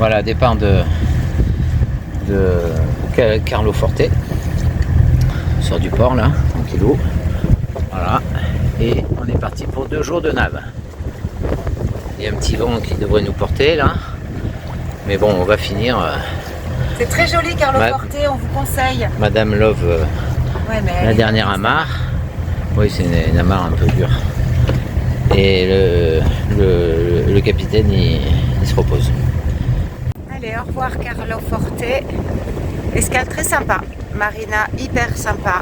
Voilà, départ de Carlo Forte. On sort du port là, tranquillou. Voilà. Et on est parti pour 2 jours de nave. Il y a un petit vent qui devrait nous porter là. Mais bon, on va finir. C'est très joli Carlo Forte, on vous conseille. Madame Love, ouais, mais la dernière amarre. Oui, c'est une amarre un peu dure. Et le capitaine, il se repose. Allez, au revoir Carlo Forte. Escale très sympa. Marina hyper sympa.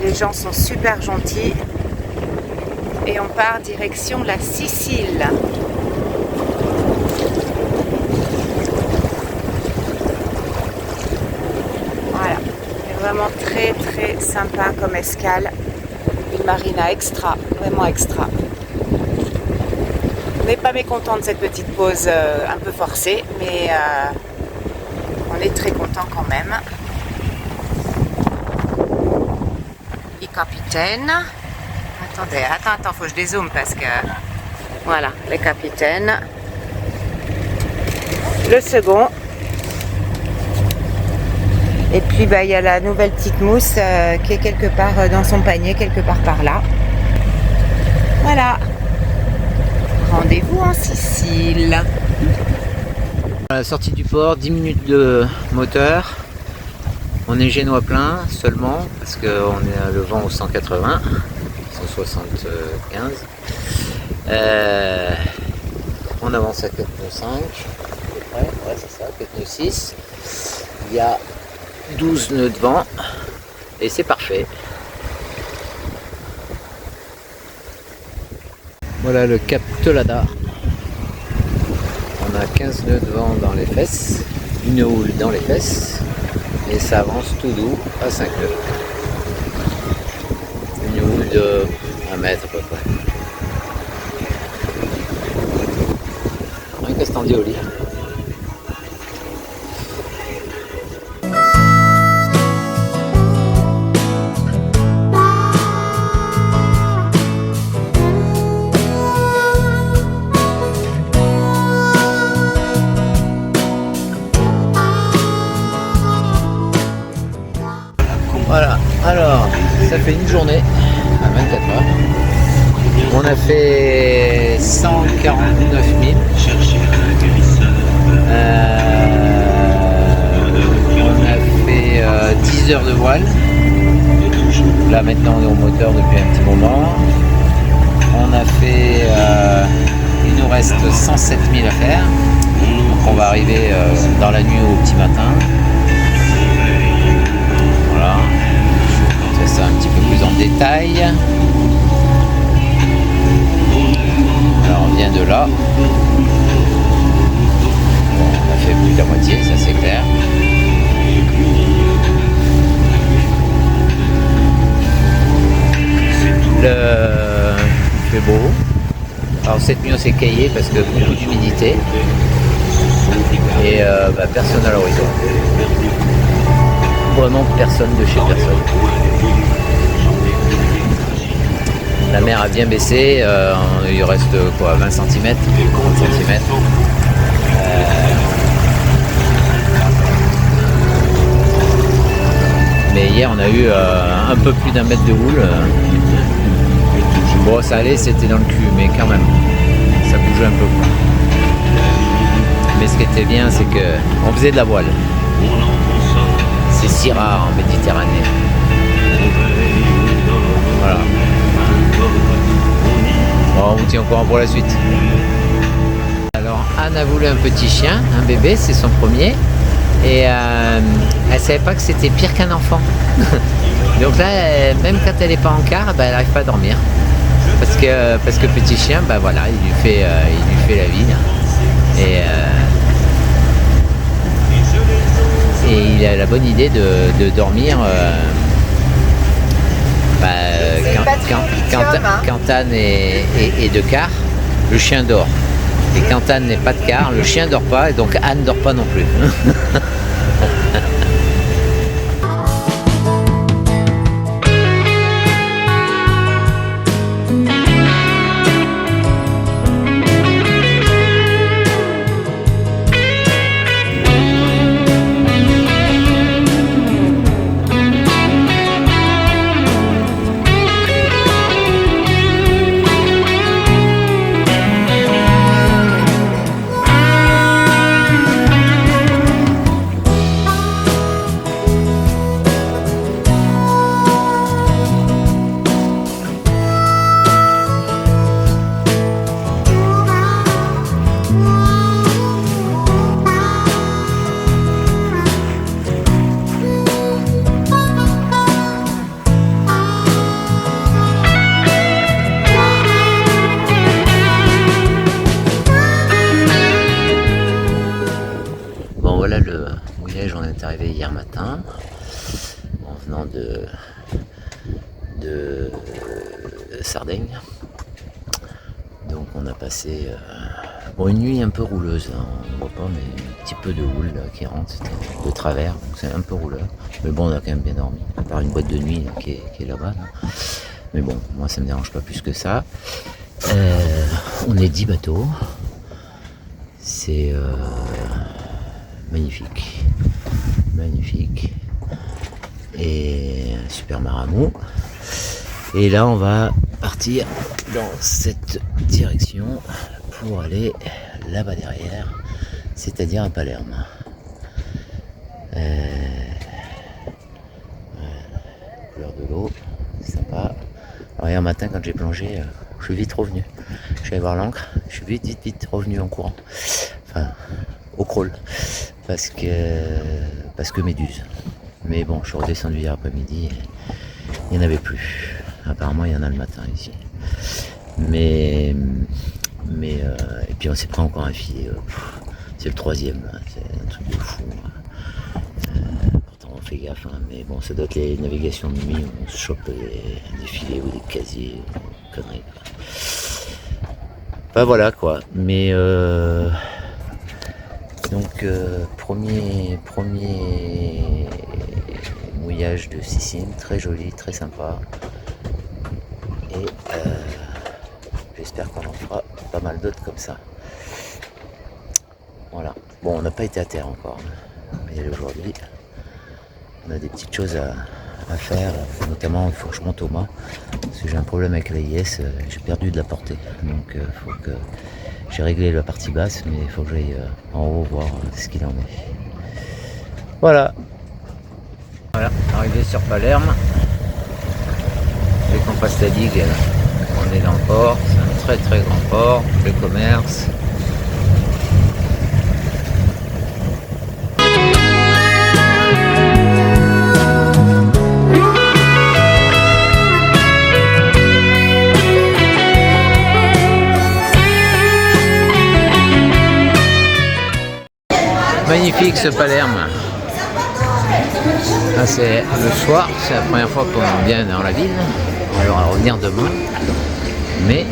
Les gens sont super gentils. Et on part direction la Sicile. Voilà. C'est vraiment très très sympa comme escale. Une marina extra, vraiment extra. On n'est pas mécontent de cette petite pause un peu forcée, mais on est très content quand même. Le capitaine. Attendez, attends, faut que je dézoome parce que... Voilà, le capitaine. Le second. Et puis bah, il y a la nouvelle petite mousse qui est quelque part dans son panier, quelque part par là. Voilà. Rendez-vous en Sicile. À la sortie du port, 10 minutes de moteur. On est génois plein seulement parce qu'on est le vent au 180, 175. On avance à 4 nœuds 5, à peu près, ouais c'est ça, 4 nœuds 6. Il y a 12 nœuds de vent et c'est parfait. Voilà le cap Tolada. On a 15 nœuds de vent dans les fesses, une houle dans les fesses et ça avance tout doux à 5 nœuds. Une houle de 1 mètre à peu près. Un Castandioli. Voilà, alors ça fait une journée à 24 heures. On a fait 149 000. On a fait 10 heures de voile. Là maintenant on est au moteur depuis un petit moment. On a fait, il nous reste 107 000 à faire. Donc on va arriver dans la nuit au petit matin. Voilà. Ça un petit peu plus en détail. Alors on vient de là. Bon, on a fait plus de la moitié, ça c'est clair. Il fait beau. Alors cette nuit on s'est caillé parce que beaucoup d'humidité. Et personne à l'horizon. Vraiment personne de chez personne. La mer a bien baissé, il reste quoi, 20 cm, 30 cm. Mais hier on a eu un peu plus d'1 mètre de houle. Bon ça allait, c'était dans le cul, mais quand même, ça bougeait un peu quoi. Mais ce qui était bien c'est que on faisait de la voile. C'est si rare en Méditerranée. Voilà. Bon, on vous tient au courant pour la suite. Alors Anne a voulu un petit chien, un bébé, c'est son premier. Et elle savait pas que c'était pire qu'un enfant. Donc là, même quand elle n'est pas en quart, elle n'arrive pas à dormir. Parce que petit chien, voilà, il lui fait la vie. Et il a la bonne idée de dormir quand Anne est de quart, le chien dort. Et quand Anne n'est pas de quart, le chien dort pas et donc Anne dort pas non plus. arrivé hier matin en venant de Sardaigne. Donc on a passé une nuit un peu rouleuse, hein. On ne voit pas, mais un petit peu de houle là, qui rentre, c'était de travers, donc c'est un peu rouleur. Mais bon, on a quand même bien dormi, à part une boîte de nuit là, qui est là-bas. Là. Mais bon, moi ça me dérange pas plus que ça. On est 10 bateaux. C'est magnifique. Magnifique. Et un super maramou. Et là on va partir dans cette direction pour aller là-bas derrière, c'est-à-dire à Palerme. Couleur de l'eau, c'est sympa. Alors hier matin quand j'ai plongé, je suis vite revenu. Je suis allé voir l'ancre, je suis vite revenu en courant. Enfin, au crawl. Parce que méduse. Mais bon, je suis redescendu hier après-midi, il n'y en avait plus. Apparemment il y en a le matin ici. Mais et puis on s'est pris encore un filet. C'est le 3e, c'est un truc de fou. Pourtant on fait gaffe, hein, mais bon, ça doit être les navigations de nuit, on se chope des filets ou des casiers, conneries. Enfin voilà quoi. Mais donc premier mouillage de Sicile, très joli, très sympa. Et j'espère qu'on en fera pas mal d'autres comme ça. Voilà. Bon, on n'a pas été à terre encore. On va y aller aujourd'hui. On a des petites choses à faire. Notamment, il faut que je monte au mât. Parce que j'ai un problème avec l'AIS. J'ai perdu de la portée. Donc, il faut que... J'ai réglé la partie basse, mais il faut que j'aille en haut voir ce qu'il en est. Voilà. Voilà, arrivé sur Palerme. Dès qu'on passe la digue, on est dans le port. C'est un très grand port, le commerce. Magnifique ce Palerme. Là, c'est le soir, c'est la première fois qu'on vient dans la ville. On va revenir demain. Mais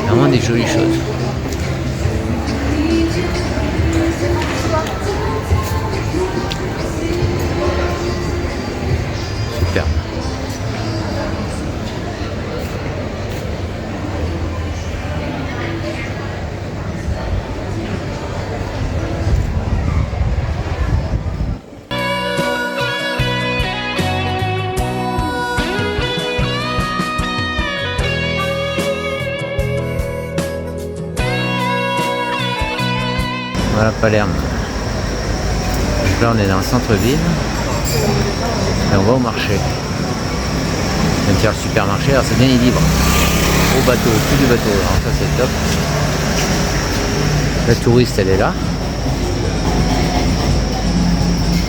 vraiment des jolies choses. Superbe. Voilà Palerme. Donc là on est dans le centre-ville et on va au marché. On vient de faire le supermarché, alors c'est bien libre. Au bateau, plus du bateau, alors ça c'est top. La touriste elle est là.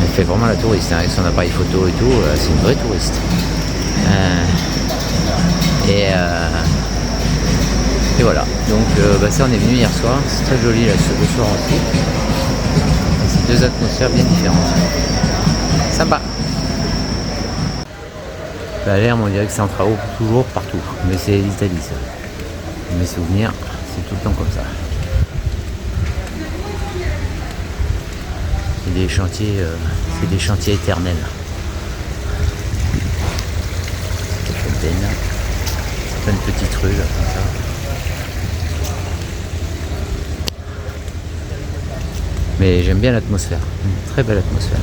Elle fait vraiment la touriste, hein, avec son appareil photo et tout, c'est une vraie touriste. Et voilà, donc ça on est venu hier soir, c'est très joli là, le soir aussi. C'est deux atmosphères bien différentes. Sympa. Palerme, on dirait que c'est en travaux toujours partout, mais c'est l'Italie ça. Mes souvenirs, c'est tout le temps comme ça. C'est des chantiers éternels. Des fontaines, plein de petites rues là comme ça. Mais j'aime bien l'atmosphère, une très belle atmosphère.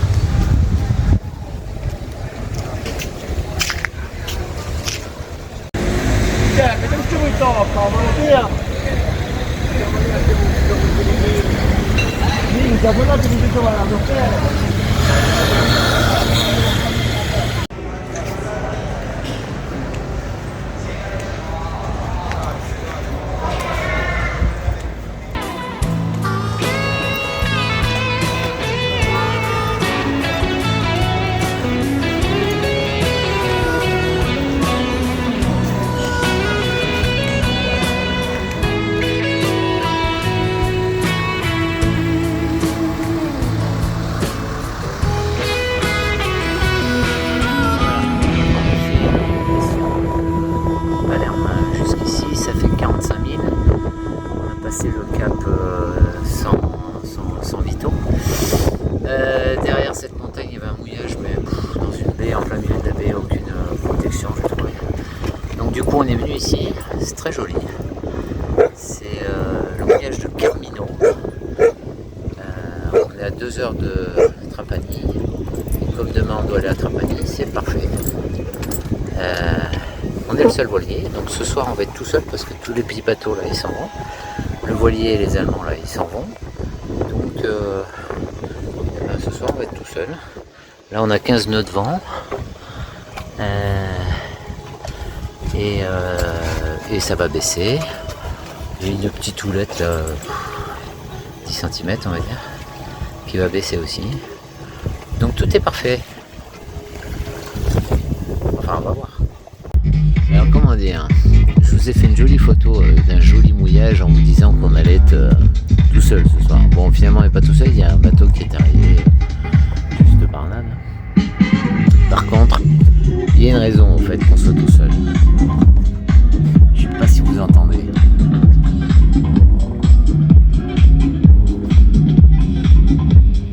du coup on est venu ici, c'est très joli. C'est le mouillage de Carmino. On est à 2 heures de Trapani. Et comme demain on doit aller à Trapani, c'est parfait. On est le seul voilier, donc ce soir on va être tout seul parce que tous les petits bateaux là ils s'en vont. Le voilier et les Allemands là ils s'en vont. Donc ce soir on va être tout seul. Là on a 15 nœuds de vent. Et ça va baisser. J'ai une petite houlette là, 10 cm on va dire, qui va baisser aussi. Donc tout est parfait. Enfin on va voir. Alors comment dire, je vous ai fait une jolie photo d'un joli mouillage en vous disant qu'on allait être tout seul ce soir. Bon finalement on n'est pas tout seul, il y a un bateau qui est arrivé juste par là. Par contre, il y a une raison au fait qu'on soit tout seul. Je sais pas si vous entendez.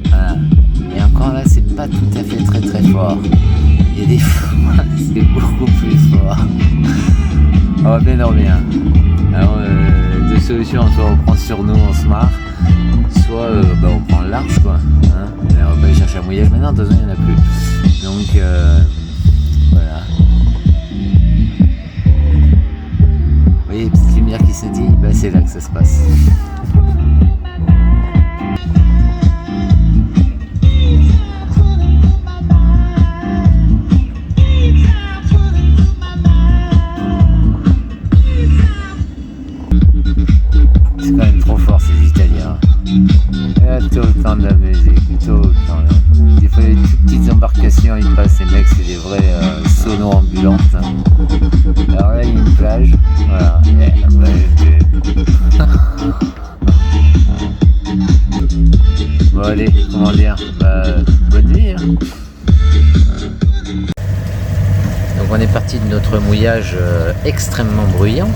Voilà. Et encore là, c'est pas tout à fait très fort. Il y a des fois, c'est beaucoup plus fort. On va bien dormir. Alors, deux solutions, soit on prend sur nous, on se marre, soit on prend le large quoi. Hein, et on va pas aller chercher un mouillage maintenant, de toute façon il n'y en a plus. Donc voilà. Vous voyez, petite lumière qui se dit, bah, c'est là que ça se passe. C'est quand même trop fort ces Italiens. Il y a tout le temps de la musique, tout le temps. Des fois, les toutes petites embarcations, ils passent, ces mecs, c'est des vrais sonos ambulantes. Alors là, il y a une plage. Voilà. Bon, allez, comment dire, bonne nuit. Hein. Donc, on est parti de notre mouillage extrêmement bruyant.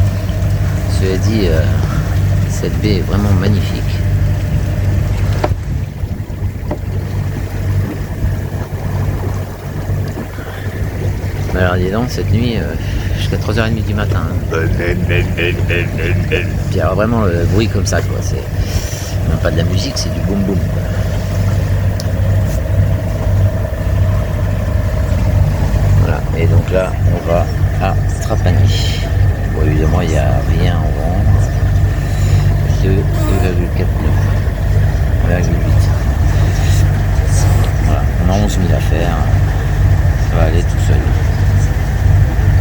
Cela dit, cette baie est vraiment magnifique. Alors dis donc, cette nuit, jusqu'à 3h30 du matin. Hein. Puis alors vraiment le bruit comme ça, quoi. C'est même pas de la musique, c'est du boum boum. Voilà, et donc là, on va à Trapani. Bon, évidemment, il n'y a rien en vent. 2,4 nœuds, 1,8. Voilà, on a 11 000 à faire. Ça va aller tout seul.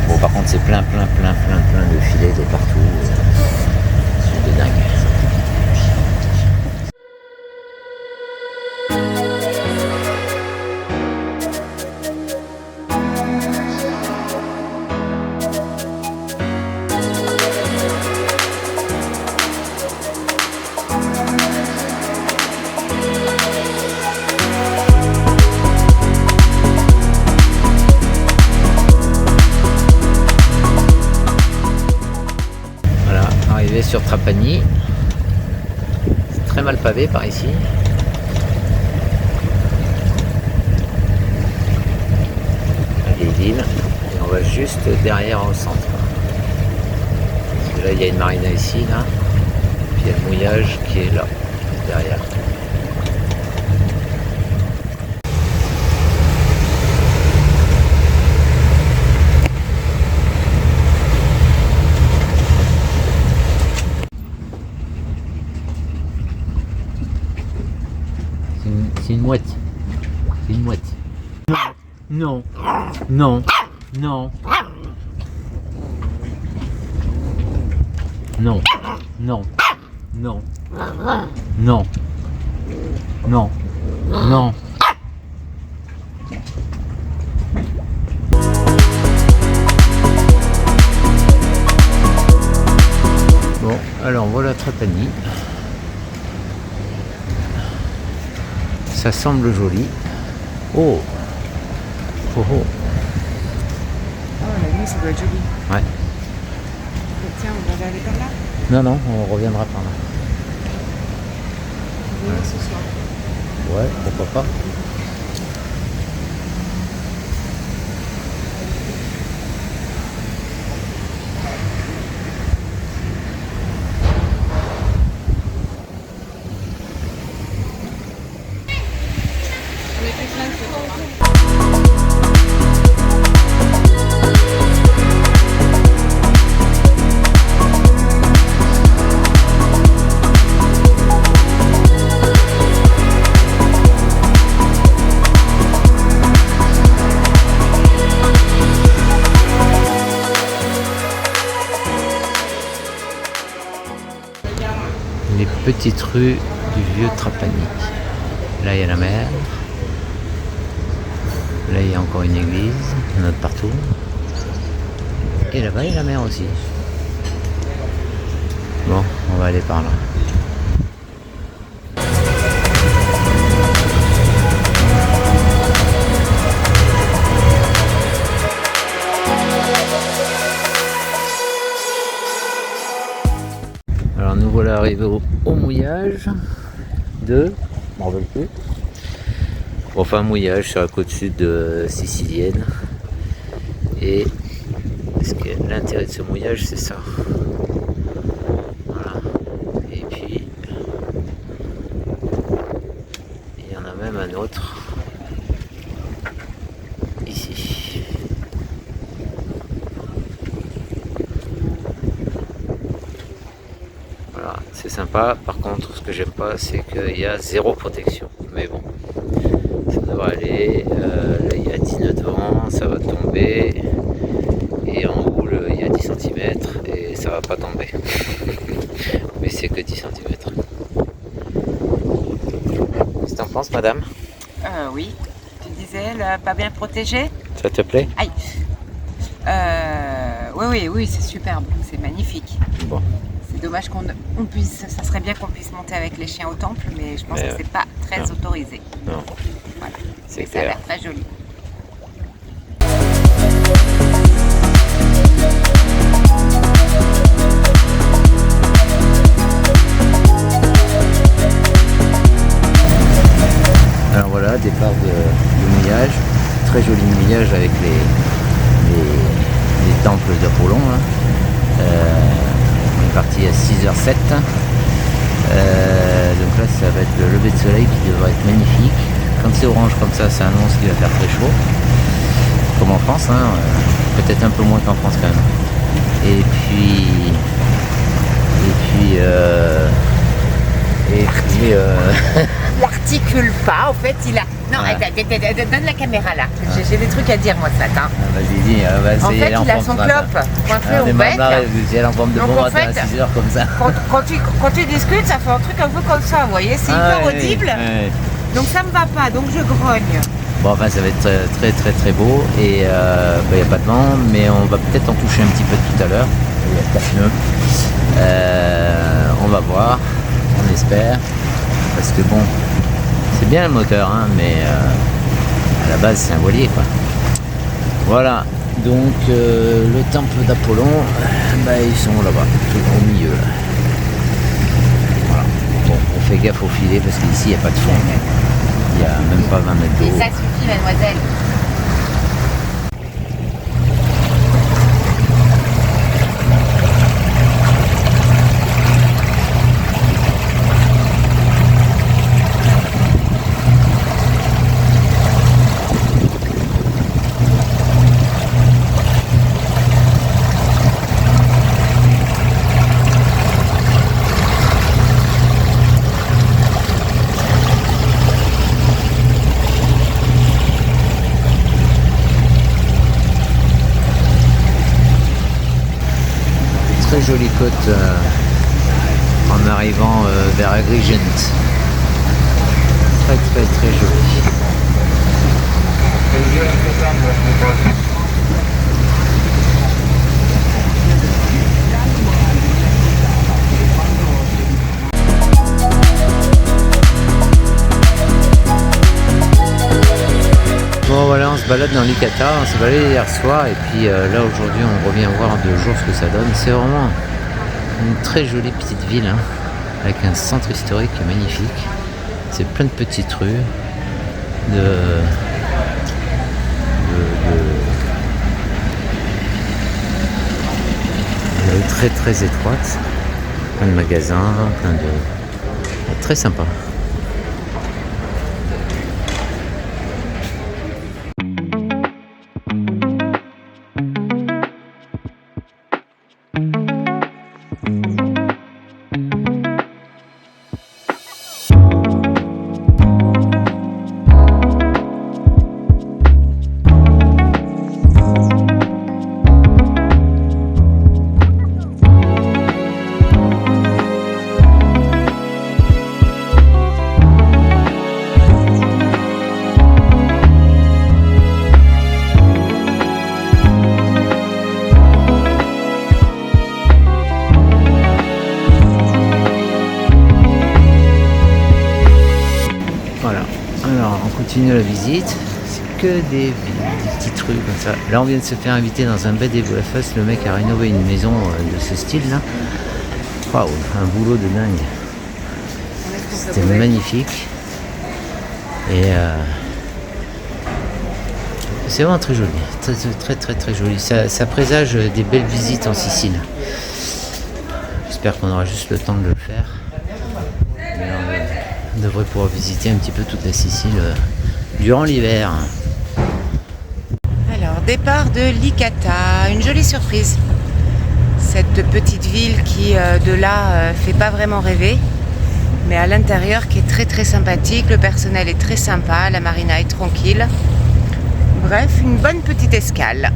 Bon, par contre, c'est plein de filets de partout. C'est de dingue. Sur Trapani, c'est très mal pavé par ici. Les villes, et on va juste derrière au centre. Parce que là il y a une marina ici, là, puis il y a le mouillage qui est là, derrière. C'est une mouette. C'est une mouette. Non. Non. Non. Non. Non. Non. Non. Non. Non. Bon, alors voilà Trapani. Ça semble joli. Oh. Oh oh. Oh, la nuit, ça doit être joli. Ouais. Tiens, on va aller par là. Non, non, on reviendra par là. On va ce soir. Ouais, pourquoi pas. les petites rues du vieux Trapani. Là il y a la mer. Là il y a encore une église, il y en a de partout. Et là-bas il y a la mer aussi. Bon, on va aller par là. Alors nous voilà arrivés au mouillage de... je m'en rappelle plus. Enfin mouillage sur la côte sud sicilienne. Et l'intérêt de ce mouillage c'est ça. Voilà. Et puis il y en a même un autre ici. Voilà, c'est sympa. Par contre, ce que j'aime pas, c'est qu'il y a zéro protection. Mais bon, ça devrait aller. Là, il y a 19 vents, ça va tomber. Et en haut, il y a 10 cm et ça va pas tomber. Mais c'est que 10 cm. Qu'est-ce que t'en penses, madame? Oui, tu disais, là, pas bien protégé? Ça te plaît? Aïe. Oui, c'est superbe, c'est magnifique. Bon. C'est dommage qu'on puisse, ça serait bien qu'on puisse monter avec les chiens au temple, mais je pense que c'est pas très autorisé. Non. Voilà. C'est Mais ça a clair. l'air très joli. Alors voilà, départ du mouillage. Très joli mouillage avec les temples d'Apollon. On est parti à 6h07. Donc là ça va être le lever de soleil qui devrait être magnifique. Quand c'est orange comme ça annonce qu'il va faire très chaud. Comme en France, hein, peut-être un peu moins qu'en France quand même. Et puis Il articule pas, en fait, il a... Non, Ouais. donne la caméra là. J'ai des trucs à dire moi ce matin. vas-y, dis, En fait, il a son clope coiffé au bec. Vous allez en forme de Donc, bon en matin fait, à 6h comme ça. Quand tu discutes, ça fait un truc un peu comme ça, vous voyez, c'est hyper audible. Ouais. Donc ça me va pas, donc je grogne. Bon, enfin, ça va être très beau et il n'y a pas de vent, mais on va peut-être en toucher un petit peu tout à l'heure. Il y a 4 nœuds. On va voir, on espère, parce que bon, c'est bien le moteur, hein, mais à la base c'est un voilier, quoi. Voilà, donc le temple d'Apollon, ils sont là-bas, au milieu. Là. Voilà. Bon, on fait gaffe au filet parce qu'ici il n'y a pas de fond. Il n'y a même pas 20 mètres d'eau. Et ça suffit, mademoiselle. Très jolie côte en arrivant vers Agrigent. Très jolie. Bon voilà, on se balade dans l'Icata, on s'est baladé hier soir et puis là aujourd'hui on revient voir 2 jours ce que ça donne. C'est vraiment une très jolie petite ville, hein, avec un centre historique magnifique. C'est plein de petites rues, très étroites, plein de magasins, très sympa. continue la visite. C'est que des petits trucs comme ça. Là, on vient de se faire inviter dans un bed and breakfast. Le mec a rénové une maison de ce style-là. Waouh, un boulot de dingue. C'était magnifique. Et c'est vraiment très joli. Très joli. Ça présage des belles visites en Sicile. J'espère qu'on aura juste le temps de le faire. Mais on devrait pouvoir visiter un petit peu toute la Sicile durant l'hiver. Alors, départ de Licata, une jolie surprise. Cette petite ville qui, de là, fait pas vraiment rêver, mais à l'intérieur qui est très sympathique, le personnel est très sympa, la marina est tranquille. Bref, une bonne petite escale.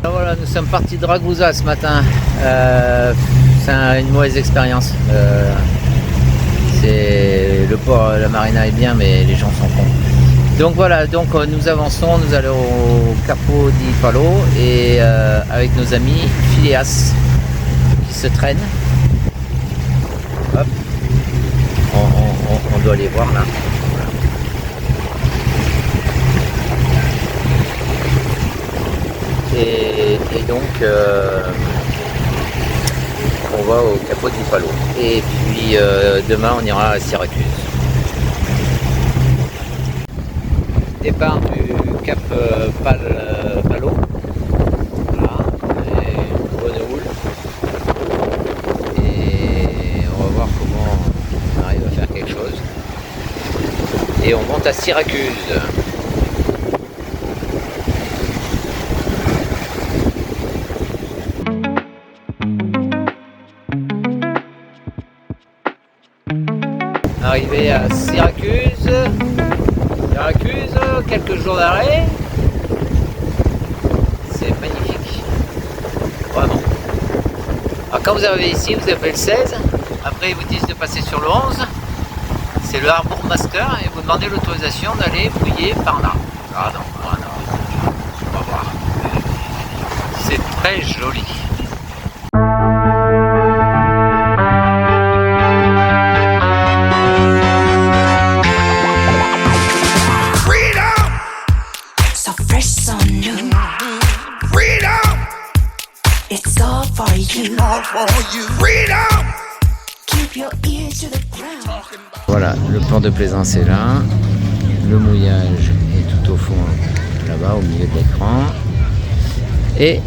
Alors voilà, nous sommes partis de Ragusa ce matin. C'est une mauvaise expérience. Le port, la marina est bien, mais les gens sont cons. Donc voilà, nous avançons, nous allons au Capo di Palo et avec nos amis Phileas qui se traînent. Hop. On doit les voir là. Et donc on va au Capo di Palo. Et puis demain on ira à Syracuse. Départ du Cap Palo. Voilà. Et bonne houle. Et on va voir comment on arrive à faire quelque chose. Et on monte à Syracuse. Arrivé à Syracuse, quelques jours d'arrêt, c'est magnifique, vraiment. Alors quand vous arrivez ici, vous avez le 16, après ils vous disent de passer sur le 11, c'est le Harbour Master et vous demandez l'autorisation d'aller fouiller par là. Ah non, on va voir. C'est très joli. Voilà, le port de plaisance est là, le mouillage est tout au fond là-bas au milieu de l'écran et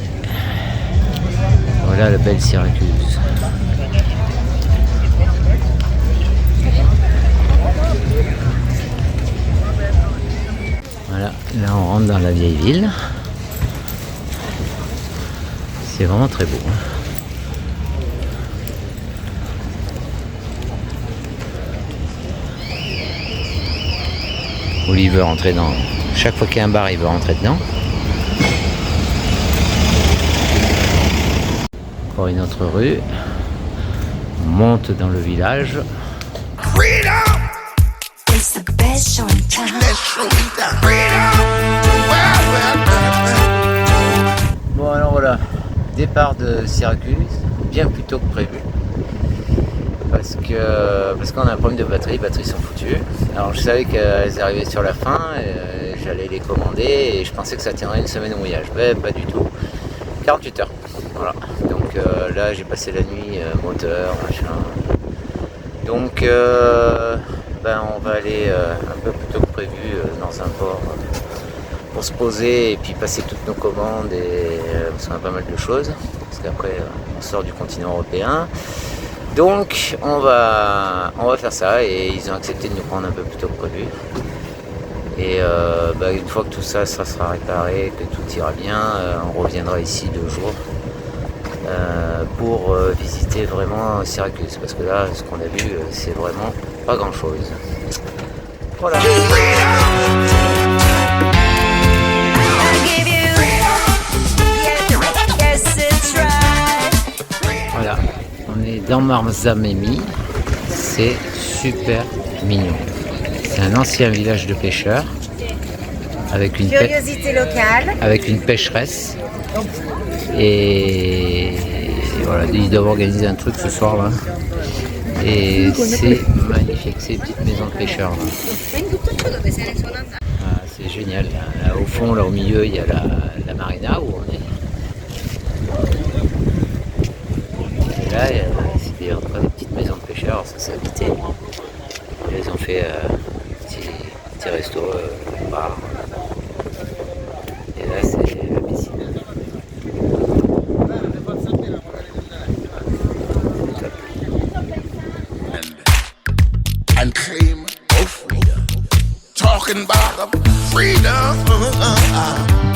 voilà la belle Syracuse. Voilà, là on rentre dans la vieille ville, c'est vraiment très beau. Oli veut rentrer dans... Chaque fois qu'il y a un bar, il veut rentrer dedans. Encore une autre rue. On monte dans le village. Bon alors voilà, départ de Syracuse, bien plus tôt que prévu. Parce qu'on a un problème de batterie, les batteries sont foutues. Alors je savais qu'elles arrivaient sur la fin, j'allais les commander et je pensais que ça tiendrait une semaine au mouillage. Mais pas du tout. 48 heures. Voilà. Donc là j'ai passé la nuit, moteur, machin. Donc on va aller un peu plus tôt que prévu dans un port pour se poser et puis passer toutes nos commandes parce qu'on a pas mal de choses. Parce qu'après on sort du continent européen. Donc on va faire ça et ils ont accepté de nous prendre un peu plus tôt que prévu. Et une fois que tout ça sera réparé, que tout ira bien, on reviendra ici 2 jours pour visiter vraiment Syracuse. Parce que là, ce qu'on a vu, c'est vraiment pas grand chose. Voilà. Voilà. On est dans Marzamemi, c'est super mignon. C'est un ancien village de pêcheurs avec une curiosité locale, avec une pêcheresse. Et voilà, ils doivent organiser un truc ce soir là. Et c'est magnifiques ces petites maisons de pêcheurs. Là. Ah, c'est génial. Là, au fond, là au milieu, il y a la marina où on est. Et là, c'est encore des petites maisons de pêcheurs. Ça, c'est habité. Et ils ont fait petit resto, bar. Et là, c'est la piscine. And claim of freedom. Talking about freedom.